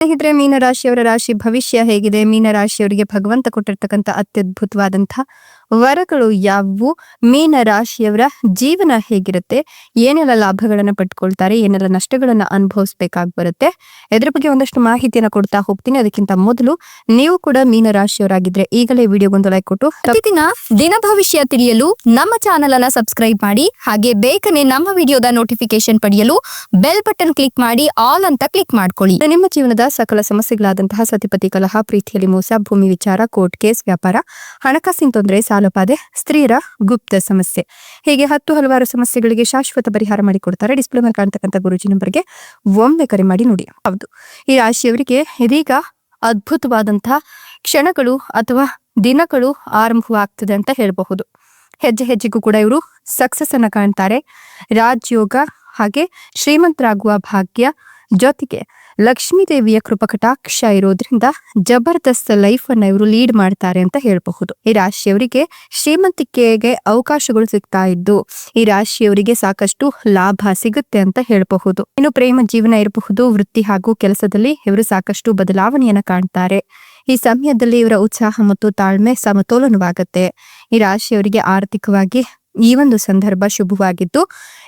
ಸ್ನೇಹಿತರೆ, ಮೀನರಾಶಿಯವರ ರಾಶಿ ಭವಿಷ್ಯ ಹೇಗಿದೆ? ಮೀನರಾಶಿಯವರಿಗೆ ಭಗವಂತ ಕೊಟ್ಟಿರ್ತಕ್ಕಂಥ ಅತ್ಯದ್ಭುತವಾದಂತಹ ವರಗಳು ಯಾವುವು? ಮೀನರಾಶಿಯವರ ಜೀವನ ಹೇಗಿರುತ್ತೆ? ಏನೆಲ್ಲ ಲಾಭಗಳನ್ನ ಪಡ್ಕೊಳ್ತಾರೆ? ಏನೆಲ್ಲ ನಷ್ಟಗಳನ್ನ ಅನುಭವಿಸ್ಬೇಕಾಗಿ ಬರುತ್ತೆ? ಇದ್ರ ಬಗ್ಗೆ ಒಂದಷ್ಟು ಮಾಹಿತಿಯನ್ನ ಕೊಡ್ತಾ ಹೋಗ್ತೀನಿ. ಅದಕ್ಕಿಂತ ಮೊದಲು ನೀವು ಕೂಡ ಮೀನರಾಶಿಯವರಾಗಿದ್ರೆ ಈಗಲೇ ವಿಡಿಯೋಗೊಂದು ಲೈಕ್ ಕೊಟ್ಟು ಪ್ರತಿದಿನ ದಿನ ಭವಿಷ್ಯ ತಿಳಿಯಲು ನಮ್ಮ ಚಾನೆಲ್ ಅನ್ನ ಸಬ್ಸ್ಕ್ರೈಬ್ ಮಾಡಿ. ಹಾಗೆ ಬೇಗನೆ ನಮ್ಮ ವಿಡಿಯೋದ ನೋಟಿಫಿಕೇಶನ್ ಪಡೆಯಲು ಬೆಲ್ ಬಟನ್ ಕ್ಲಿಕ್ ಮಾಡಿ ಆಲ್ ಅಂತ ಕ್ಲಿಕ್ ಮಾಡ್ಕೊಳ್ಳಿ. ನಿಮ್ಮ ಜೀವನದ ಸಕಲ ಸಮಸ್ಯೆಗಳಾದಂತಹ ಸತಿಪತಿ ಕಲಹ, ಪ್ರೀತಿಯಲ್ಲಿ ಮೋಸ, ಭೂಮಿ ವಿಚಾರ, ಕೋರ್ಟ್ ಕೇಸ್, ವ್ಯಾಪಾರ, ಹಣಕಾಸಿನ ತೊಂದರೆ, ಸಾಲಬಾಧೆ, ಸ್ತ್ರೀಯರ ಗುಪ್ತ ಸಮಸ್ಯೆ, ಹೀಗೆ ಹಲವಾರು ಸಮಸ್ಯೆಗಳಿಗೆ ಶಾಶ್ವತ ಪರಿಹಾರ ಮಾಡಿಕೊಡ್ತಾರೆ. ಡಿಸ್ಪ್ಲೇ ಮೇಲೆ ಕಾಣ್ತಕ್ಕಂಥ ಗುರುಜಿ ನಂಬರ್ಗೆ ಒಮ್ಮೆ ಕರೆ ಮಾಡಿ ನೋಡಿ. ಹೌದು, ಈ ರಾಶಿಯವರಿಗೆ ಇದೀಗ ಅದ್ಭುತವಾದಂತಹ ಕ್ಷಣಗಳು ಅಥವಾ ದಿನಗಳು ಆರಂಭವಾಗ್ತದೆ ಅಂತ ಹೇಳಬಹುದು. ಹೆಜ್ಜೆ ಹೆಜ್ಜೆಗೂ ಕೂಡ ಇವರು ಸಕ್ಸಸ್ ಅನ್ನ ಕಾಣ್ತಾರೆ. ರಾಜಯೋಗ ಹಾಗೆ ಶ್ರೀಮಂತರಾಗುವ ಭಾಗ್ಯ ಜೊತೆಗೆ ಲಕ್ಷ್ಮೀ ದೇವಿಯ ಕೃಪಕಟಾಕ್ಷ ಇರೋದ್ರಿಂದ ಜಬರ್ದಸ್ತ್ ಲೈಫ್ ಅನ್ನ ಇವರು ಲೀಡ್ ಮಾಡ್ತಾರೆ ಅಂತ ಹೇಳಬಹುದು. ಈ ರಾಶಿಯವರಿಗೆ ಶ್ರೀಮಂತಿಕೆಗೆ ಅವಕಾಶಗಳು ಸಿಗ್ತಾ ಇದ್ದು ಈ ರಾಶಿಯವರಿಗೆ ಸಾಕಷ್ಟು ಲಾಭ ಸಿಗುತ್ತೆ ಅಂತ ಹೇಳಬಹುದು. ಇನ್ನು ಪ್ರೇಮ ಜೀವನ ಇರಬಹುದು, ವೃತ್ತಿ ಹಾಗೂ ಕೆಲಸದಲ್ಲಿ ಇವರು ಸಾಕಷ್ಟು ಬದಲಾವಣೆಯನ್ನ ಕಾಣ್ತಾರೆ. ಈ ಸಮಯದಲ್ಲಿ ಇವರ ಉತ್ಸಾಹ ಮತ್ತು ತಾಳ್ಮೆ ಸಮತೋಲನವಾಗುತ್ತೆ. ಈ ರಾಶಿಯವರಿಗೆ ಆರ್ಥಿಕವಾಗಿ ಈ ಒಂದು ಸಂದರ್ಭ ಶುಭವಾಗಿದ್ದು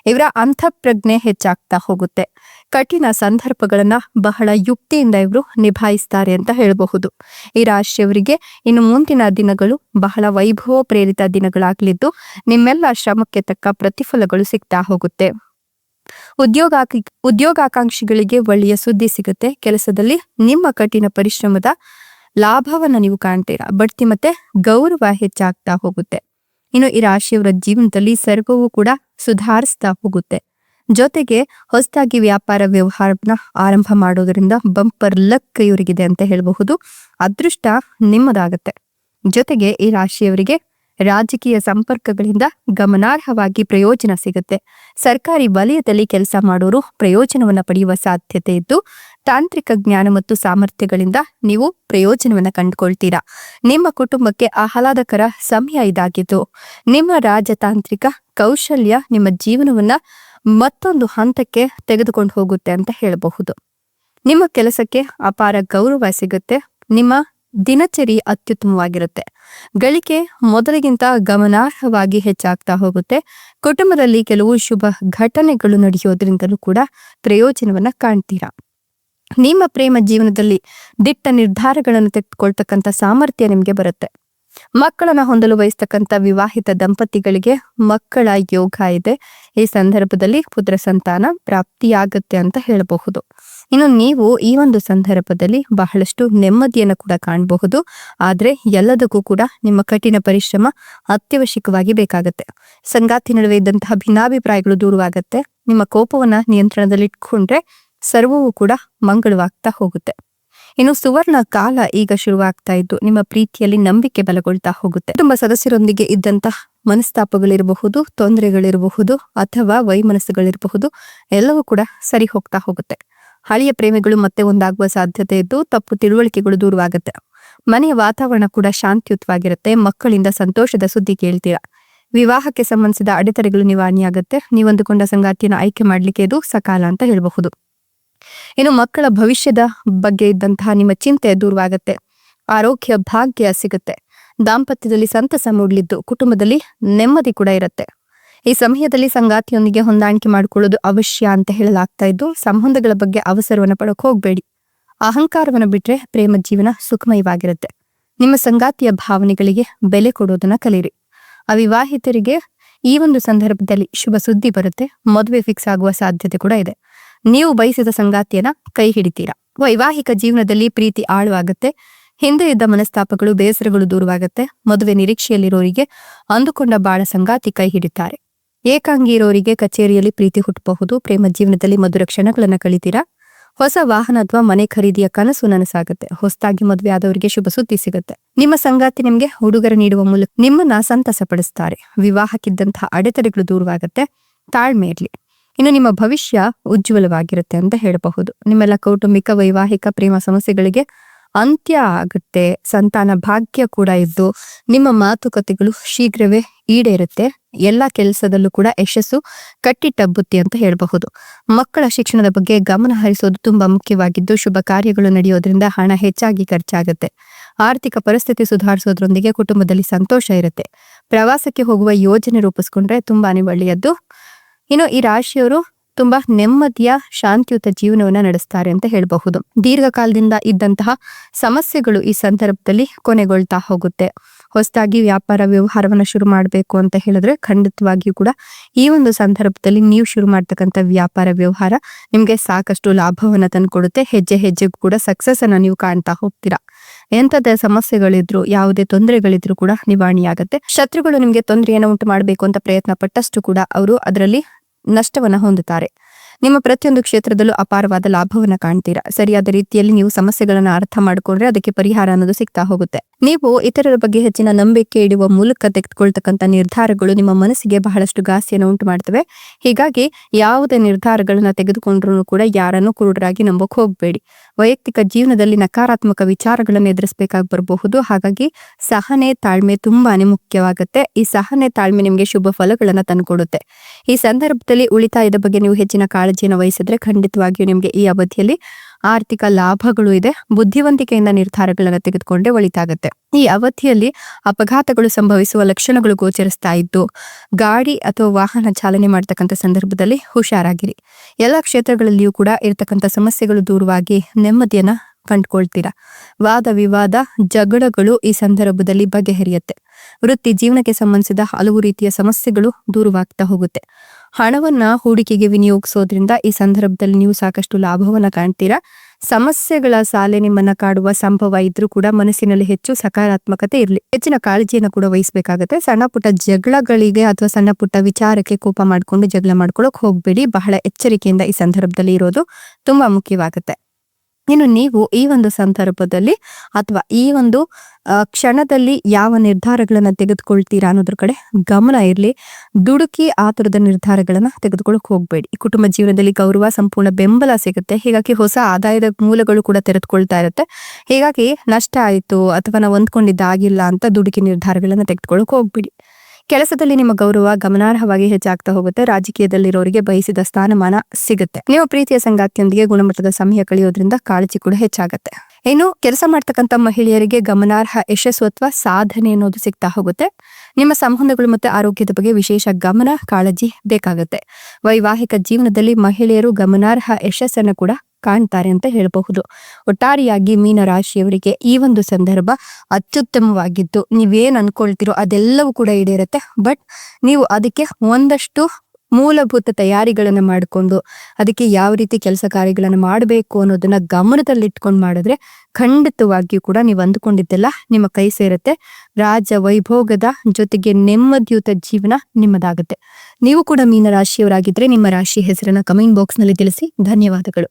ಇವರ ಅಂತಃಪ್ರಜ್ಞೆ ಹೆಚ್ಚಾಗ್ತಾ ಹೋಗುತ್ತೆ. ಕಠಿಣ ಸಂದರ್ಭಗಳನ್ನ ಬಹಳ ಯುಕ್ತಿಯಿಂದ ಇವರು ನಿಭಾಯಿಸ್ತಾರೆ ಅಂತ ಹೇಳಬಹುದು. ಈ ರಾಶಿಯವರಿಗೆ ಇನ್ನು ಮುಂದಿನ ದಿನಗಳು ಬಹಳ ವೈಭವ ಪ್ರೇರಿತ ದಿನಗಳಾಗಲಿದ್ದು ನಿಮ್ಮೆಲ್ಲ ಶ್ರಮಕ್ಕೆ ತಕ್ಕ ಪ್ರತಿಫಲಗಳು ಸಿಗ್ತಾ ಹೋಗುತ್ತೆ. ಉದ್ಯೋಗಾಕಾಂಕ್ಷಿಗಳಿಗೆ ಒಳ್ಳೆಯ ಸುದ್ದಿ ಸಿಗುತ್ತೆ. ಕೆಲಸದಲ್ಲಿ ನಿಮ್ಮ ಕಠಿಣ ಪರಿಶ್ರಮದ ಲಾಭವನ್ನ ನೀವು ಕಾಣ್ತೀರಾ. ಬಡ್ತಿ ಮತ್ತೆ ಗೌರವ ಹೆಚ್ಚಾಗ್ತಾ ಹೋಗುತ್ತೆ. ಇನ್ನು ಈ ರಾಶಿಯವರ ಜೀವನದಲ್ಲಿ ಸರ್ವವೂ ಕೂಡ ಸುಧಾರಿಸ್ತಾ ಹೋಗುತ್ತೆ. ಜೊತೆಗೆ ಹೊಸದಾಗಿ ವ್ಯಾಪಾರ ವ್ಯವಹಾರನ ಆರಂಭ ಮಾಡೋದ್ರಿಂದ ಬಂಪರ್ ಲಕ್ ಇವರಿಗಿದೆ ಅಂತ ಹೇಳಬಹುದು. ಅದೃಷ್ಟ ನಿಮ್ಮದಾಗತ್ತೆ. ಜೊತೆಗೆ ಈ ರಾಶಿಯವರಿಗೆ ರಾಜಕೀಯ ಸಂಪರ್ಕಗಳಿಂದ ಗಮನಾರ್ಹವಾಗಿ ಪ್ರಯೋಜನ ಸಿಗುತ್ತೆ. ಸರ್ಕಾರಿ ವಲಯದಲ್ಲಿ ಕೆಲಸ ಮಾಡೋರು ಪ್ರಯೋಜನವನ್ನ ಪಡೆಯುವ ಸಾಧ್ಯತೆ ಇದ್ದು ತಾಂತ್ರಿಕ ಜ್ಞಾನ ಮತ್ತು ಸಾಮರ್ಥ್ಯಗಳಿಂದ ನೀವು ಪ್ರಯೋಜನವನ್ನ ಕಂಡುಕೊಳ್ತೀರಾ. ನಿಮ್ಮ ಕುಟುಂಬಕ್ಕೆ ಆಹ್ಲಾದಕರ ಸಮಯ ಇದಾಗಿದ್ದು ನಿಮ್ಮ ರಾಜತಾಂತ್ರಿಕ ಕೌಶಲ್ಯ ನಿಮ್ಮ ಜೀವನವನ್ನ ಮತ್ತೊಂದು ಹಂತಕ್ಕೆ ತೆಗೆದುಕೊಂಡು ಹೋಗುತ್ತೆ ಅಂತ ಹೇಳಬಹುದು. ನಿಮ್ಮ ಕೆಲಸಕ್ಕೆ ಅಪಾರ ಗೌರವ ಸಿಗುತ್ತೆ. ನಿಮ್ಮ ದಿನಚರಿ ಅತ್ಯುತ್ತಮವಾಗಿರುತ್ತೆ. ಗಳಿಕೆ ಮೊದಲಿಗಿಂತ ಗಮನಾರ್ಹವಾಗಿ ಹೆಚ್ಚಾಗ್ತಾ ಹೋಗುತ್ತೆ. ಕುಟುಂಬದಲ್ಲಿ ಕೆಲವು ಶುಭ ಘಟನೆಗಳು ನಡೆಯೋದ್ರಿಂದಲೂ ಕೂಡ ಪ್ರಯೋಜನವನ್ನ ಕಾಣ್ತೀರಾ. ನಿಮ್ಮ ಪ್ರೇಮ ಜೀವನದಲ್ಲಿ ದಿಟ್ಟ ನಿರ್ಧಾರಗಳನ್ನು ತೆಗೆದುಕೊಳ್ತಕ್ಕಂಥ ಸಾಮರ್ಥ್ಯ ನಿಮ್ಗೆ ಬರುತ್ತೆ. ಮಕ್ಕಳನ್ನ ಹೊಂದಲು ಬಯಸ್ತಕ್ಕಂಥ ವಿವಾಹಿತ ದಂಪತಿಗಳಿಗೆ ಮಕ್ಕಳ ಯೋಗ ಇದೆ. ಈ ಸಂದರ್ಭದಲ್ಲಿ ಪುತ್ರ ಸಂತಾನ ಪ್ರಾಪ್ತಿಯಾಗುತ್ತೆ ಅಂತ ಹೇಳಬಹುದು. ಇನ್ನು ನೀವು ಈ ಒಂದು ಸಂದರ್ಭದಲ್ಲಿ ಬಹಳಷ್ಟು ನೆಮ್ಮದಿಯನ್ನು ಕೂಡ ಕಾಣಬಹುದು. ಆದ್ರೆ ಎಲ್ಲದಕ್ಕೂ ಕೂಡ ನಿಮ್ಮ ಕಠಿಣ ಪರಿಶ್ರಮ ಅತ್ಯವಶ್ಯಕವಾಗಿ ಬೇಕಾಗತ್ತೆ. ಸಂಗಾತಿ ನಡುವೆ ಇದ್ದಂತಹ ಭಿನ್ನಾಭಿಪ್ರಾಯಗಳು ದೂರವಾಗತ್ತೆ. ನಿಮ್ಮ ಕೋಪವನ್ನ ನಿಯಂತ್ರಣದಲ್ಲಿಟ್ಕೊಂಡ್ರೆ ಸರ್ವವೂ ಕೂಡ ಮಂಗಳವಾಗ್ತಾ ಹೋಗುತ್ತೆ. ಇನ್ನು ಸುವರ್ಣ ಕಾಲ ಈಗ ಶುರುವಾಗ್ತಾ ಇದ್ದು ನಿಮ್ಮ ಪ್ರೀತಿಯಲ್ಲಿ ನಂಬಿಕೆ ಬಲಗೊಳ್ತಾ ಹೋಗುತ್ತೆ. ಕುಟುಂಬ ಸದಸ್ಯರೊಂದಿಗೆ ಇದ್ದಂತಹ ಮನಸ್ತಾಪಗಳಿರಬಹುದು, ತೊಂದರೆಗಳಿರಬಹುದು ಅಥವಾ ವೈಮನಸ್ಸುಗಳಿರಬಹುದು, ಎಲ್ಲವೂ ಕೂಡ ಸರಿ ಹೋಗ್ತಾ ಹೋಗುತ್ತೆ. ಹಳೆಯ ಪ್ರೇಮಿಗಳು ಮತ್ತೆ ಒಂದಾಗುವ ಸಾಧ್ಯತೆ ಇದ್ದು ತಪ್ಪು ತಿಳುವಳಿಕೆಗಳು ದೂರವಾಗುತ್ತೆ. ಮನೆಯ ವಾತಾವರಣ ಕೂಡ ಶಾಂತಿಯುತವಾಗಿರುತ್ತೆ. ಮಕ್ಕಳಿಂದ ಸಂತೋಷದ ಸುದ್ದಿ ಕೇಳ್ತೀರಾ. ವಿವಾಹಕ್ಕೆ ಸಂಬಂಧಿಸಿದ ಅಡೆತಡೆಗಳು ನಿವಾರಣೆಯಾಗುತ್ತೆ. ನೀವಂದುಕೊಂಡ ಸಂಗಾತಿಯನ್ನು ಆಯ್ಕೆ ಮಾಡ್ಲಿಕ್ಕೆ ಇದು ಸಕಾಲ ಅಂತ ಹೇಳಬಹುದು. ಇನ್ನು ಮಕ್ಕಳ ಭವಿಷ್ಯದ ಬಗ್ಗೆ ಇದ್ದಂತಹ ನಿಮ್ಮ ಚಿಂತೆ ದೂರವಾಗುತ್ತೆ. ಆರೋಗ್ಯ ಭಾಗ್ಯ ಸಿಗುತ್ತೆ. ದಾಂಪತ್ಯದಲ್ಲಿ ಸಂತಸ ಮೂಡಲಿದ್ದು ಕುಟುಂಬದಲ್ಲಿ ನೆಮ್ಮದಿ ಕೂಡ ಇರುತ್ತೆ. ಈ ಸಮಯದಲ್ಲಿ ಸಂಗಾತಿಯೊಂದಿಗೆ ಹೊಂದಾಣಿಕೆ ಮಾಡಿಕೊಳ್ಳೋದು ಅವಶ್ಯ ಅಂತ ಹೇಳಲಾಗ್ತಾ ಇದ್ದು ಸಂಬಂಧಗಳ ಬಗ್ಗೆ ಅವಸರವನ್ನು ಪಡೋಕೆ ಹೋಗ್ಬೇಡಿ. ಅಹಂಕಾರವನ್ನು ಬಿಟ್ರೆ ಪ್ರೇಮ ಜೀವನ ಸುಖಮಯವಾಗಿರುತ್ತೆ. ನಿಮ್ಮ ಸಂಗಾತಿಯ ಭಾವನೆಗಳಿಗೆ ಬೆಲೆ ಕೊಡೋದನ್ನ ಕಲೀರಿ. ಅವಿವಾಹಿತರಿಗೆ ಈ ಒಂದು ಸಂದರ್ಭದಲ್ಲಿ ಶುಭ ಸುದ್ದಿ ಬರುತ್ತೆ. ಮದುವೆ ಫಿಕ್ಸ್ ಆಗುವ ಸಾಧ್ಯತೆ ಕೂಡ ಇದೆ. ನೀವು ಬಯಸಿದ ಸಂಗಾತಿಯನ್ನ ಕೈ ಹಿಡಿತೀರಾ. ವೈವಾಹಿಕ ಜೀವನದಲ್ಲಿ ಪ್ರೀತಿ ಆಳವಾಗುತ್ತೆ. ಹಿಂದೆ ಇದ್ದ ಮನಸ್ತಾಪಗಳು ಬೇಸರಗಳು ದೂರವಾಗುತ್ತೆ. ಮದುವೆ ನಿರೀಕ್ಷೆಯಲ್ಲಿರೋರಿಗೆ ಅಂದುಕೊಂಡ ಬಾಳ ಸಂಗಾತಿ ಕೈ ಹಿಡಿತಾರೆ. ಏಕಾಂಗಿ ಇರೋರಿಗೆ ಕಚೇರಿಯಲ್ಲಿ ಪ್ರೀತಿ ಹುಟ್ಟಬಹುದು. ಪ್ರೇಮ ಜೀವನದಲ್ಲಿ ಮಧುರ ಕ್ಷಣಗಳನ್ನ ಕಳಿತೀರಾ. ಹೊಸ ವಾಹನ ಅಥವಾ ಮನೆ ಖರೀದಿಯ ಕನಸು ನನಸಾಗುತ್ತೆ. ಹೊಸದಾಗಿ ಮದುವೆ ಆದವರಿಗೆ ಶುಭ ಸುದ್ದಿ ಸಿಗುತ್ತೆ. ನಿಮ್ಮ ಸಂಗಾತಿ ನಿಮ್ಗೆ ಉಡುಗೊರೆ ನೀಡುವ ಮೂಲಕ ನಿಮ್ಮನ್ನ ಸಂತಸ ಪಡಿಸ್ತಾರೆ. ವಿವಾಹಕ್ಕಿದ್ದಂತಹ ಅಡೆತಡೆಗಳು ದೂರವಾಗುತ್ತೆ. ತಾಳ್ಮೆ ಇರ್ಲಿ. ಇನ್ನು ನಿಮ್ಮ ಭವಿಷ್ಯ ಉಜ್ವಲವಾಗಿರುತ್ತೆ ಅಂತ ಹೇಳಬಹುದು. ನಿಮ್ಮೆಲ್ಲ ಕೌಟುಂಬಿಕ ವೈವಾಹಿಕ ಪ್ರೇಮ ಸಮಸ್ಯೆಗಳಿಗೆ ಅಂತ್ಯ ಆಗುತ್ತೆ. ಸಂತಾನ ಭಾಗ್ಯ ಕೂಡ ಇದ್ದು ನಿಮ್ಮ ಮಾತುಕತೆಗಳು ಶೀಘ್ರವೇ ಈಡೇರುತ್ತೆ. ಎಲ್ಲಾ ಕೆಲಸದಲ್ಲೂ ಕೂಡ ಯಶಸ್ಸು ಕಟ್ಟಿಟ್ಟ ಬುತ್ತಿ ಅಂತ ಹೇಳಬಹುದು. ಮಕ್ಕಳ ಶಿಕ್ಷಣದ ಬಗ್ಗೆ ಗಮನ ಹರಿಸೋದು ತುಂಬಾ ಮುಖ್ಯವಾಗಿದ್ದು, ಶುಭ ಕಾರ್ಯಗಳು ನಡೆಯೋದ್ರಿಂದ ಹಣ ಹೆಚ್ಚಾಗಿ ಖರ್ಚಾಗುತ್ತೆ. ಆರ್ಥಿಕ ಪರಿಸ್ಥಿತಿ ಸುಧಾರಿಸೋದ್ರೊಂದಿಗೆ ಕುಟುಂಬದಲ್ಲಿ ಸಂತೋಷ ಇರುತ್ತೆ. ಪ್ರವಾಸಕ್ಕೆ ಹೋಗುವ ಯೋಜನೆ ರೂಪಿಸ್ಕೊಂಡ್ರೆ ತುಂಬಾನೇ ಒಳ್ಳೆಯದ್ದು. ಇನ್ನು ಈ ರಾಶಿಯವರು ತುಂಬಾ ನೆಮ್ಮದಿಯ ಶಾಂತಿಯುತ ಜೀವನವನ್ನ ನಡೆಸ್ತಾರೆ ಅಂತ ಹೇಳಬಹುದು. ದೀರ್ಘಕಾಲದಿಂದ ಇದ್ದಂತಹ ಸಮಸ್ಯೆಗಳು ಈ ಸಂದರ್ಭದಲ್ಲಿ ಕೊನೆಗೊಳ್ತಾ ಹೋಗುತ್ತೆ. ಹೊಸದಾಗಿ ವ್ಯಾಪಾರ ವ್ಯವಹಾರವನ್ನ ಶುರು ಮಾಡಬೇಕು ಅಂತ ಹೇಳಿದ್ರೆ ಖಂಡಿತವಾಗಿಯೂ ಕೂಡ ಈ ಒಂದು ಸಂದರ್ಭದಲ್ಲಿ ನೀವು ಶುರು ಮಾಡ್ತಕ್ಕಂಥ ವ್ಯಾಪಾರ ವ್ಯವಹಾರ ನಿಮ್ಗೆ ಸಾಕಷ್ಟು ಲಾಭವನ್ನ ತಂದ್ಕೊಡುತ್ತೆ. ಹೆಜ್ಜೆ ಹೆಜ್ಜೆಗೂ ಕೂಡ ಸಕ್ಸಸ್ ಅನ್ನ ನೀವು ಕಾಣ್ತಾ ಹೋಗ್ತೀರಾ. ಎಂತದ ಸಮಸ್ಯೆಗಳಿದ್ರು, ಯಾವುದೇ ತೊಂದರೆಗಳಿದ್ರು ಕೂಡ ನಿವಾರಣೆಯಾಗತ್ತೆ. ಶತ್ರುಗಳು ನಿಮ್ಗೆ ತೊಂದರೆಯನ್ನು ಉಂಟು ಮಾಡಬೇಕು ಅಂತ ಪ್ರಯತ್ನ ಪಟ್ಟಷ್ಟು ಕೂಡ ಅವರು ಅದರಲ್ಲಿ ನಷ್ಟವನ್ನ ಹೊಂದುತ್ತಾರೆ. ನಿಮ್ಮ ಪ್ರತಿಯೊಂದು ಕ್ಷೇತ್ರದಲ್ಲೂ ಅಪಾರವಾದ ಲಾಭವನ್ನ ಕಾಣ್ತೀರಾ. ಸರಿಯಾದ ರೀತಿಯಲ್ಲಿ ನೀವು ಸಮಸ್ಯೆಗಳನ್ನ ಅರ್ಥ ಮಾಡ್ಕೊಂಡ್ರೆ ಅದಕ್ಕೆ ಪರಿಹಾರ ಅನ್ನೋದು ಸಿಗ್ತಾ ಹೋಗುತ್ತೆ. ನೀವು ಇತರರ ಬಗ್ಗೆ ಹೆಚ್ಚಿನ ನಂಬಿಕೆ ಇಡುವ ಮೂಲಕ ತೆಗೆದುಕೊಳ್ತಕ್ಕಂಥ ನಿರ್ಧಾರಗಳು ನಿಮ್ಮ ಮನಸ್ಸಿಗೆ ಬಹಳಷ್ಟು ಘಾಸಿಯನ್ನು ಉಂಟು ಮಾಡ್ತವೆ. ಹೀಗಾಗಿ ಯಾವುದೇ ನಿರ್ಧಾರಗಳನ್ನ ತೆಗೆದುಕೊಂಡ್ರು ಕೂಡ ಯಾರನ್ನು ಕುರುಡರಾಗಿ ನಂಬಕ್ ಹೋಗ್ಬೇಡಿ. ವೈಯಕ್ತಿಕ ಜೀವನದಲ್ಲಿ ನಕಾರಾತ್ಮಕ ವಿಚಾರಗಳನ್ನು ಎದುರಿಸಬೇಕಾಗಿ ಬರಬಹುದು. ಹಾಗಾಗಿ ಸಹನೆ ತಾಳ್ಮೆ ತುಂಬಾನೇ ಮುಖ್ಯವಾಗುತ್ತೆ. ಈ ಸಹನೆ ತಾಳ್ಮೆ ನಿಮ್ಗೆ ಶುಭ ಫಲಗಳನ್ನ ತಂದುಕೊಡುತ್ತೆ. ಈ ಸಂದರ್ಭದಲ್ಲಿ ಉಳಿತಾಯದ ಬಗ್ಗೆ ನೀವು ಹೆಚ್ಚಿನ ಕಾಳಜಿಯನ್ನು ವಹಿಸಿದ್ರೆ ಖಂಡಿತವಾಗಿಯೂ ನಿಮ್ಗೆ ಈ ಅವಧಿಯಲ್ಲಿ ಆರ್ಥಿಕ ಲಾಭಗಳು ಇದೆ. ಬುದ್ಧಿವಂತಿಕೆಯಿಂದ ನಿರ್ಧಾರಗಳನ್ನು ತೆಗೆದುಕೊಂಡ್ರೆ ಒಳಿತಾಗುತ್ತೆ. ಈ ಅವಧಿಯಲ್ಲಿ ಅಪಘಾತಗಳು ಸಂಭವಿಸುವ ಲಕ್ಷಣಗಳು ಗೋಚರಿಸ್ತಾ ಇದ್ದು, ಗಾಡಿ ಅಥವಾ ವಾಹನ ಚಾಲನೆ ಮಾಡ್ತಕ್ಕಂಥ ಸಂದರ್ಭದಲ್ಲಿ ಹುಷಾರಾಗಿರಿ. ಎಲ್ಲ ಕ್ಷೇತ್ರಗಳಲ್ಲಿಯೂ ಕೂಡ ಇರತಕ್ಕಂಥ ಸಮಸ್ಯೆಗಳು ದೂರವಾಗಿ ನೆಮ್ಮದಿಯನ್ನ ಕಂಡುಕೊಳ್ತೀರಾ. ವಾದ ವಿವಾದ ಜಗಳಗಳು ಈ ಸಂದರ್ಭದಲ್ಲಿ ಬಗೆಹರಿಯುತ್ತೆ. ವೃತ್ತಿ ಜೀವನಕ್ಕೆ ಸಂಬಂಧಿಸಿದ ಹಲವು ರೀತಿಯ ಸಮಸ್ಯೆಗಳು ದೂರವಾಗ್ತಾ ಹೋಗುತ್ತೆ. ಹಣವನ್ನ ಹೂಡಿಕೆಗೆ ವಿನಿಯೋಗಿಸೋದ್ರಿಂದ ಈ ಸಂದರ್ಭದಲ್ಲಿ ನೀವು ಸಾಕಷ್ಟು ಲಾಭವನ್ನ ಕಾಣ್ತೀರಾ. ಸಮಸ್ಯೆಗಳ ಸಾಲೆ ನಿಮ್ಮನ್ನ ಕಾಡುವ ಸಂಭವ ಇದ್ರೂ ಕೂಡ ಮನಸ್ಸಿನಲ್ಲಿ ಹೆಚ್ಚು ಸಕಾರಾತ್ಮಕತೆ ಇರಲಿ. ಹೆಚ್ಚಿನ ಕಾಳಜಿಯನ್ನು ಕೂಡ ವಹಿಸಬೇಕಾಗುತ್ತೆ. ಸಣ್ಣ ಪುಟ್ಟ ಜಗಳಗಳಿಗೆ ಅಥವಾ ಸಣ್ಣ ಪುಟ್ಟ ವಿಚಾರಕ್ಕೆ ಕೋಪ ಮಾಡ್ಕೊಂಡು ಜಗಳ ಮಾಡ್ಕೊಳಕ್ ಹೋಗ್ಬೇಡಿ. ಬಹಳ ಎಚ್ಚರಿಕೆಯಿಂದ ಈ ಸಂದರ್ಭದಲ್ಲಿ ಇರೋದು ತುಂಬಾ ಮುಖ್ಯವಾಗುತ್ತೆ. ಇನ್ನು ನೀವು ಈ ಒಂದು ಸಂದರ್ಭದಲ್ಲಿ ಅಥವಾ ಈ ಒಂದು ಕ್ಷಣದಲ್ಲಿ ಯಾವ ನಿರ್ಧಾರಗಳನ್ನ ತೆಗೆದುಕೊಳ್ತೀರಾ ಅನ್ನೋದ್ರ ಕಡೆ ಗಮನ ಇರಲಿ. ದುಡುಕಿ ಆತುರದ ನಿರ್ಧಾರಗಳನ್ನ ತೆಗೆದುಕೊಳ್ಳಕ್ ಹೋಗ್ಬೇಡಿ. ಕುಟುಂಬ ಜೀವನದಲ್ಲಿ ಗೌರವ, ಸಂಪೂರ್ಣ ಬೆಂಬಲ ಸಿಗುತ್ತೆ. ಹೀಗಾಗಿ ಹೊಸ ಆದಾಯದ ಮೂಲಗಳು ಕೂಡ ತೆರೆದುಕೊಳ್ತಾ ಇರುತ್ತೆ. ಹೀಗಾಗಿ ನಷ್ಟ ಆಯ್ತು ಅಥವಾ ನಾವು ಹೊಂದ್ಕೊಂಡಿದ್ದಾಗಿಲ್ಲ ಅಂತ ದುಡುಕಿ ನಿರ್ಧಾರಗಳನ್ನ ತೆಗೆದುಕೊಳ್ಳಕ್ ಹೋಗ್ಬೇಡಿ. ಕೆಲಸದಲ್ಲಿ ನಿಮ್ಮ ಗೌರವ ಗಮನಾರ್ಹವಾಗಿ ಹೆಚ್ಚಾಗ್ತಾ ಹೋಗುತ್ತೆ. ರಾಜಕೀಯದಲ್ಲಿರೋರಿಗೆ ಬಯಸಿದ ಸ್ಥಾನಮಾನ ಸಿಗುತ್ತೆ. ನೀವು ಪ್ರೀತಿಯ ಸಂಗಾತಿಯೊಂದಿಗೆ ಗುಣಮಟ್ಟದ ಸಮಯ ಕಳೆಯೋದ್ರಿಂದ ಕಾಳಜಿ ಕೂಡ ಹೆಚ್ಚಾಗತ್ತೆ. ಇನ್ನು ಕೆಲಸ ಮಾಡ್ತಕ್ಕಂಥ ಮಹಿಳೆಯರಿಗೆ ಗಮನಾರ್ಹ ಯಶಸ್ಸು ಅಥವಾ ಸಾಧನೆ ಅನ್ನೋದು ಸಿಗ್ತಾ ಹೋಗುತ್ತೆ. ನಿಮ್ಮ ಸಂಬಂಧಗಳು ಮತ್ತೆ ಆರೋಗ್ಯದ ಬಗ್ಗೆ ವಿಶೇಷ ಗಮನ ಕಾಳಜಿ ಬೇಕಾಗುತ್ತೆ. ವೈವಾಹಿಕ ಜೀವನದಲ್ಲಿ ಮಹಿಳೆಯರು ಗಮನಾರ್ಹ ಯಶಸ್ಸನ್ನು ಕೂಡ ಕಾಣ್ತಾರೆ ಅಂತ ಹೇಳಬಹುದು. ಒಟ್ಟಾರೆಯಾಗಿ ಮೀನ ರಾಶಿಯವರಿಗೆ ಈ ಒಂದು ಸಂದರ್ಭ ಅತ್ಯುತ್ತಮವಾಗಿದ್ದು, ನೀವೇನ್ ಅನ್ಕೊಳ್ತಿರೋ ಅದೆಲ್ಲವೂ ಕೂಡ ಈಡೇರುತ್ತೆ. ಬಟ್ ನೀವು ಅದಕ್ಕೆ ಒಂದಷ್ಟು ಮೂಲಭೂತ ತಯಾರಿಗಳನ್ನ ಮಾಡಿಕೊಂಡು ಅದಕ್ಕೆ ಯಾವ ರೀತಿ ಕೆಲಸ ಕಾರ್ಯಗಳನ್ನ ಮಾಡಬೇಕು ಅನ್ನೋದನ್ನ ಗಮನದಲ್ಲಿಟ್ಕೊಂಡು ಮಾಡಿದ್ರೆ ಖಂಡಿತವಾಗಿಯೂ ಕೂಡ ನೀವು ಅಂದುಕೊಂಡಿದ್ದೆಲ್ಲ ನಿಮ್ಮ ಕೈ ಸೇರುತ್ತೆ. ರಾಜ ವೈಭೋಗದ ಜೊತೆಗೆ ನೆಮ್ಮದಿಯುತ ಜೀವನ ನಿಮ್ಮದಾಗುತ್ತೆ. ನೀವು ಕೂಡ ಮೀನ ರಾಶಿಯವರಾಗಿದ್ರೆ ನಿಮ್ಮ ರಾಶಿ ಹೆಸರನ್ನ ಕಮೆಂಟ್ ಬಾಕ್ಸ್ ನಲ್ಲಿ ತಿಳಿಸಿ. ಧನ್ಯವಾದಗಳು.